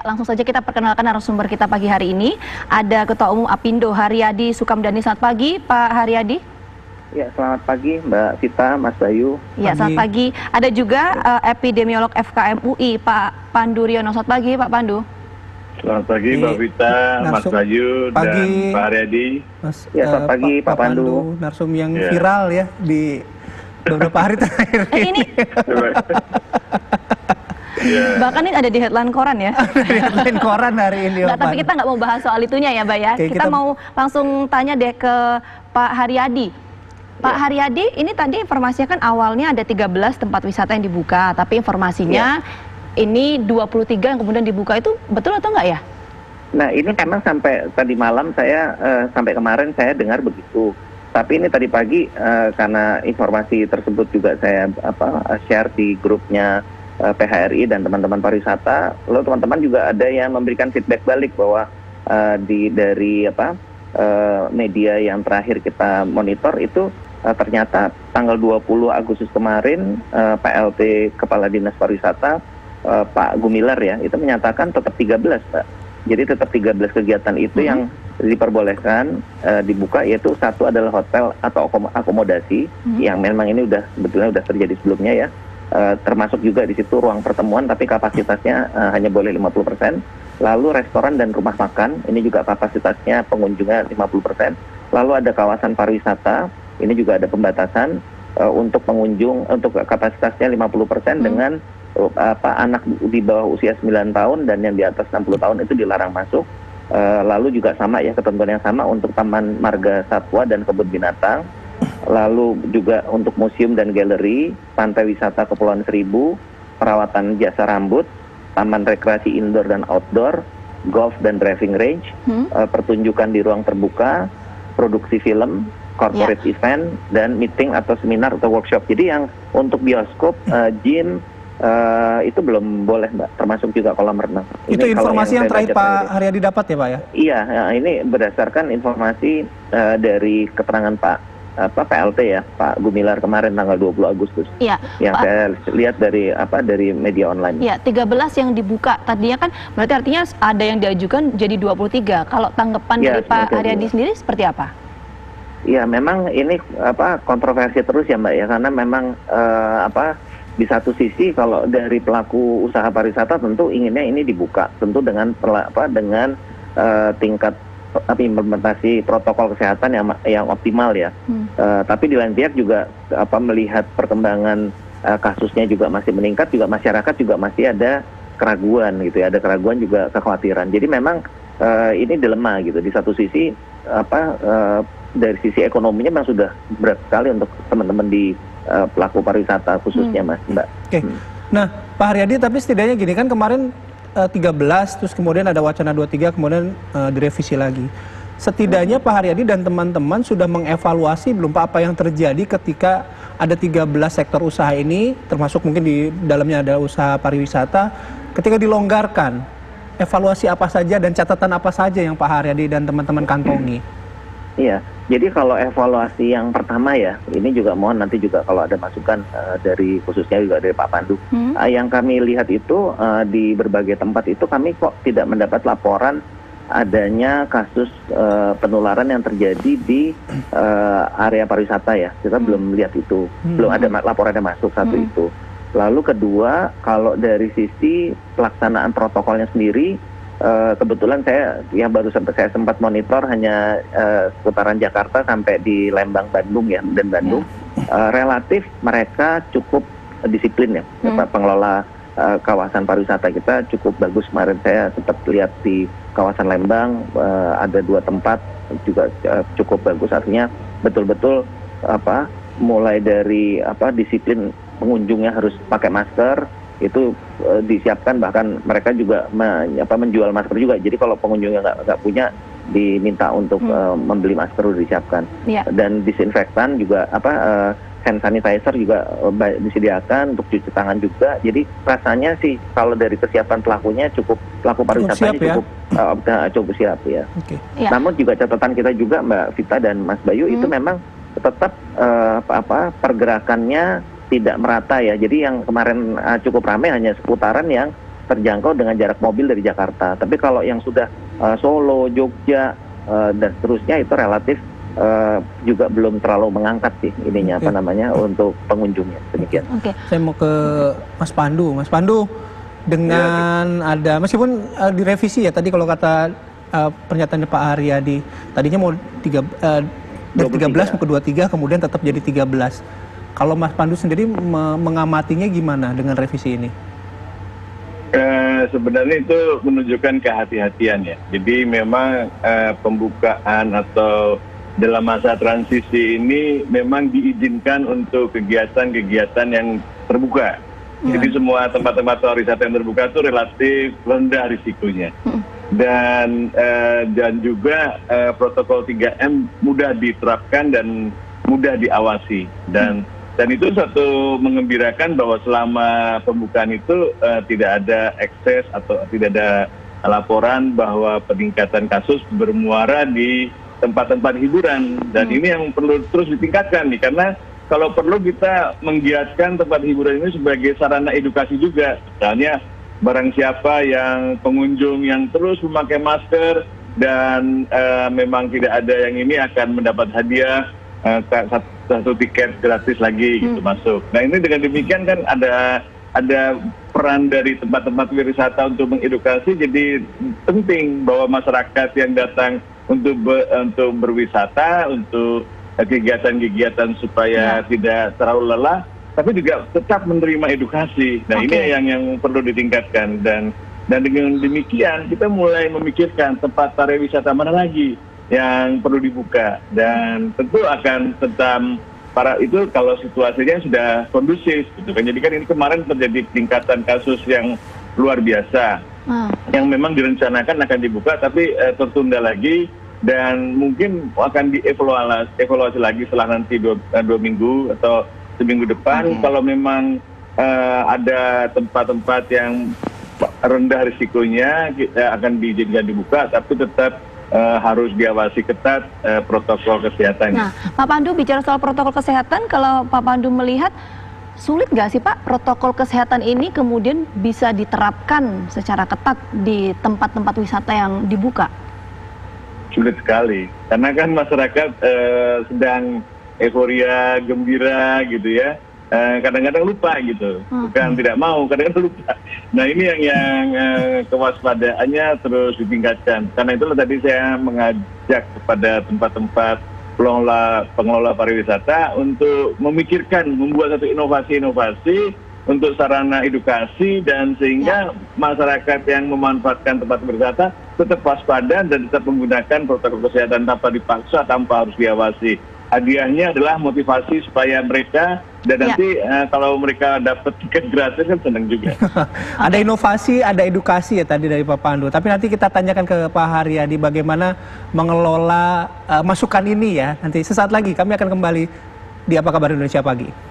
langsung saja kita perkenalkan narasumber kita pagi hari ini. Ada Ketua Umum Apindo Haryadi Sukamdhani. Selamat pagi, Pak Haryadi. Ya, selamat pagi Mbak Vita, Mas Bayu. Ya, selamat pagi. Ada juga epidemiolog FKM UI, Pak Pandu Riono. Selamat pagi, Pak Pandu. Selamat pagi Mbak Vita, Mas Bayu, dan Pak Haryadi. Ya, selamat pagi Pak Pandu. Narsum yang viral ya di beberapa hari terakhir ini. Bahkan ini ada di headline koran ya. Di headline koran hari ini. Nggak, tapi kita nggak mau bahas soal itunya ya, Mbak ya. Kita mau langsung tanya deh ke Pak Haryadi. Pak Haryadi, ini tadi informasinya kan awalnya ada 13 tempat wisata yang dibuka, tapi informasinya ini 23 yang kemudian dibuka, itu betul atau enggak ya? Nah, ini memang sampai tadi malam saya, sampai kemarin saya dengar begitu. Tapi ini tadi pagi karena informasi tersebut juga saya share di grupnya PHRI dan teman-teman pariwisata, lalu teman-teman juga ada yang memberikan feedback balik bahwa dari media yang terakhir kita monitor itu ternyata tanggal 20 Agustus kemarin PLT Kepala Dinas Pariwisata Pak Gumilar ya, itu menyatakan tetap 13 Pak. Jadi tetap 13 kegiatan itu yang diperbolehkan dibuka, yaitu satu adalah hotel atau akomodasi yang memang ini sebetulnya udah terjadi sebelumnya ya. Termasuk juga di situ ruang pertemuan, tapi kapasitasnya hanya boleh 50%. Lalu restoran dan rumah makan, ini juga kapasitasnya pengunjungnya 50%. Lalu ada kawasan pariwisata, ini juga ada pembatasan untuk pengunjung, untuk kapasitasnya 50% dengan anak di bawah usia 9 tahun dan yang di atas 60 tahun itu dilarang masuk. Lalu juga sama ya, ketentuan yang sama untuk Taman Marga Satwa dan Kebun Binatang. Lalu juga untuk museum dan galeri, pantai wisata Kepulauan Seribu, perawatan jasa rambut, taman rekreasi indoor dan outdoor, golf dan driving range, pertunjukan di ruang terbuka, produksi film, corporate event, dan meeting atau seminar atau workshop. Jadi yang untuk bioskop, gym, itu belum boleh Mbak, termasuk juga kolam renang. Itu informasi yang terakhir Pak Haryadi dapat ya Pak ya? Iya, ini berdasarkan informasi dari keterangan Pak PLT ya, Pak Gumilar kemarin tanggal 20 Agustus. Iya. Yang saya lihat dari media online. Iya, 13 yang dibuka. Tadinya kan berarti artinya ada yang diajukan jadi 23. Kalau tanggapan dari Pak Haryadi sendiri seperti apa? Iya, memang ini kontroversi terus ya Mbak ya, karena memang di satu sisi kalau dari pelaku usaha pariwisata tentu inginnya ini dibuka, tentu dengan tingkat implementasi protokol kesehatan yang optimal ya. Tapi di lain pihak juga melihat perkembangan kasusnya juga masih meningkat, juga masyarakat juga masih ada keraguan gitu ya, ada keraguan juga kekhawatiran. Jadi memang ini dilema gitu. Di satu sisi dari sisi ekonominya memang sudah berat sekali untuk teman-teman di pelaku pariwisata khususnya Mbak. Oke. Nah, Pak Haryadi, tapi setidaknya gini kan kemarin 13, terus kemudian ada wacana 23, kemudian direvisi lagi. Setidaknya Pak Haryadi dan teman-teman sudah mengevaluasi belum Pak apa yang terjadi ketika ada 13 sektor usaha ini, termasuk mungkin di dalamnya ada usaha pariwisata, ketika dilonggarkan, evaluasi apa saja dan catatan apa saja yang Pak Haryadi dan teman-teman kantongi? Iya, jadi kalau evaluasi yang pertama ya, ini juga mohon nanti juga kalau ada masukan dari khususnya juga dari Pak Pandu. Yang kami lihat itu di berbagai tempat itu kami kok tidak mendapat laporan adanya kasus penularan yang terjadi di area pariwisata ya. Kita belum lihat itu, belum ada laporannya masuk satu itu. Lalu kedua, kalau dari sisi pelaksanaan protokolnya sendiri, kebetulan saya sempat monitor hanya seputaran Jakarta sampai di Lembang, Bandung ya, dan Bandung. Relatif mereka cukup disiplin ya, pengelola kawasan pariwisata kita cukup bagus. Kemarin saya sempat lihat di kawasan Lembang ada 2 tempat juga cukup bagus, artinya betul-betul mulai dari disiplin pengunjungnya harus pakai masker. Itu disiapkan, bahkan mereka juga menjual masker juga. Jadi kalau pengunjungnya nggak punya, diminta untuk membeli masker udah disiapkan. Dan disinfektan juga hand sanitizer juga disediakan untuk cuci tangan juga. Jadi rasanya sih kalau dari kesiapan pelakunya pelaku pariwisatanya cukup siap ya. Namun juga catatan kita juga Mbak Vita dan Mas Bayu itu memang tetap pergerakannya tidak merata ya. Jadi yang kemarin cukup ramai hanya seputaran yang terjangkau dengan jarak mobil dari Jakarta. Tapi kalau yang sudah Solo, Jogja dan seterusnya itu relatif juga belum terlalu mengangkat sih ininya apa namanya untuk pengunjungnya. Demikian. Saya mau ke Mas Pandu. Mas Pandu, dengan ada meskipun direvisi ya tadi kalau kata pernyataan Pak Haryadi tadinya mau dari 13 mau ke 23 kemudian tetap jadi 13. Kalau Mas Pandu sendiri mengamatinya gimana dengan revisi ini? Sebenarnya itu menunjukkan kehati-hatian ya. Jadi memang pembukaan atau dalam masa transisi ini memang diizinkan untuk kegiatan-kegiatan yang terbuka. Jadi semua tempat-tempat wisata yang terbuka itu relatif rendah risikonya. Dan juga protokol 3M mudah diterapkan dan mudah diawasi. Dan itu satu mengembirakan bahwa selama pembukaan itu tidak ada ekses atau tidak ada laporan bahwa peningkatan kasus bermuara di tempat-tempat hiburan. Dan ini yang perlu terus ditingkatkan nih, karena kalau perlu kita menggiatkan tempat hiburan ini sebagai sarana edukasi juga. Misalnya barang siapa yang pengunjung yang terus memakai masker dan memang tidak ada yang ini akan mendapat hadiah satu tiket gratis lagi gitu masuk. Nah ini dengan demikian kan ada peran dari tempat-tempat wisata untuk mengedukasi. Jadi penting bahwa masyarakat yang datang untuk berwisata, untuk kegiatan-kegiatan supaya tidak terlalu lelah, tapi juga tetap menerima edukasi. Nah ini yang perlu ditingkatkan dan dengan demikian kita mulai memikirkan tempat pariwisata mana lagi yang perlu dibuka dan tentu akan tentang para itu kalau situasinya sudah kondusif gitu kan. Jadi kan ini kemarin terjadi peningkatan kasus yang luar biasa yang memang direncanakan akan dibuka tapi tertunda lagi. Dan mungkin akan dievaluasi lagi setelah nanti dua minggu atau seminggu depan. Kalau memang ada tempat-tempat yang rendah risikonya akan diizinkan dibuka, tapi tetap harus diawasi ketat protokol kesehatannya. Nah, Pak Pandu bicara soal protokol kesehatan, kalau Pak Pandu melihat sulit nggak sih Pak protokol kesehatan ini kemudian bisa diterapkan secara ketat di tempat-tempat wisata yang dibuka? Sulit sekali, karena kan masyarakat sedang euforia, gembira gitu ya, kadang-kadang lupa gitu, bukan tidak mau, kadang-kadang lupa. Nah ini yang kewaspadaannya terus ditingkatkan. Karena itulah tadi saya mengajak kepada tempat-tempat pengelola pariwisata untuk memikirkan, membuat satu inovasi-inovasi untuk sarana edukasi dan sehingga masyarakat yang memanfaatkan tempat wisata tetap waspada dan tetap menggunakan protokol kesehatan tanpa dipaksa, tanpa harus diawasi. Hadiahnya adalah motivasi supaya mereka dan nanti kalau mereka dapat tiket gratis kan senang juga. Ada inovasi, ada edukasi ya tadi dari Pak Pandu. Tapi nanti kita tanyakan ke Pak Haryadi bagaimana mengelola masukan ini ya. Nanti sesaat lagi kami akan kembali di Apa Kabar Indonesia Pagi.